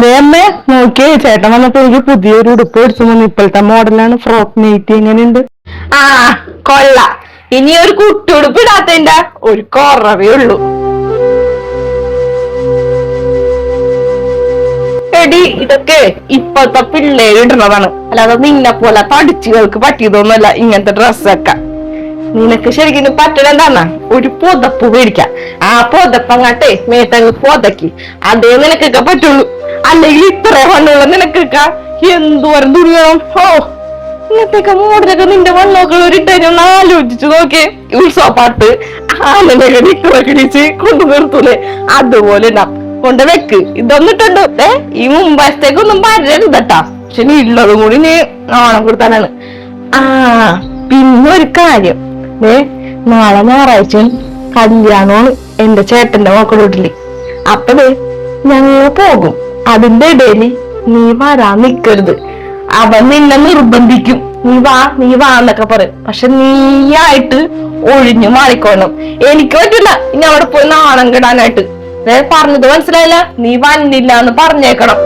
വേമ്മേ നോക്കിയേ ചേട്ടൻ വന്നപ്പോ എനിക്ക് പുതിയൊരു ഉടുപ്പ് എടുത്തു വന്നു. ഇപ്പോഴത്തെ മോഡലാണ് ഫ്രോക്ക് നൈറ്റി. എങ്ങനെയുണ്ട്? ആ കൊള്ള. ഇനി ഒരു കുട്ടുടുപ്പ് ഇടാത്തതിന്റെ ഒരു കുറവേ ഉള്ളൂ. എടി ഇതൊക്കെ ഇപ്പോഴത്തെ പിള്ളേര് ഇടുന്നതാണ്, അല്ലാതെ നിന്നെ പോലെ തടിച്ചുകൾക്ക് പറ്റിയതൊന്നുമല്ല ഇങ്ങനത്തെ ഡ്രസ്സൊക്കെ. നിനക്ക് ശരിക്കും പറ്റണെന്താന്നാ ഒരു പുതപ്പ് മേടിക്കാം. ആ പുതപ്പ് അങ്ങട്ടെ മേത്തങ്ങ് പുതക്കി അതേ നിനക്കൊക്കെ പറ്റുള്ളൂ. അല്ലെങ്കിൽ ഇത്ര വണ്ണുള്ള നിനക്കൊക്കെ എന്തോരം തുണിയണം. ഓ ഇങ്ങനത്തെയൊക്കെ മോഡലൊക്കെ നിന്റെ വണ്ണമൊക്കെ ഒരു ഇട്ടൊന്ന് ആലോചിച്ചു നോക്കിയേ. ഉത്സവപ്പാട്ട് ആനന്ദൊക്കെ നിക്കടിച്ച് കൊണ്ടു നിർത്തൂലേ, അതുപോലെ കൊണ്ട് വെക്ക്. ഇതൊന്നിട്ടുണ്ട് ഈ മുമ്പത്തേക്കൊന്നും പരരുതട്ടാ. പക്ഷെ നീ ഉള്ളതും കൂടി നീ ഓണം കൊടുത്താനാണ്. ആ പിന്നെ ഒരു കാര്യം, നാളെ ഞായറാഴ്ച കല്യാണമാണ് എന്റെ ചേട്ടന്റെ മക്കളുടെ വീട്ടില്. അപ്പത് ഞങ്ങൾ പോകും. അതിന്റെ ഇടയിൽ നീ വരാൻ നിക്കരുത്. അവൻ നിന്നെ നിർബന്ധിക്കും, നീ വാ എന്നൊക്കെ പറയും. പക്ഷെ നീയായിട്ട് ഒഴിഞ്ഞു മാറിക്കോണം. എനിക്ക് പറ്റില്ല ഇനി അവിടെ പോയി നാണം കിടാനായിട്ട്. പറഞ്ഞത് മനസ്സിലായില്ല, നീ വന്നില്ല എന്ന് പറഞ്ഞേക്കണം.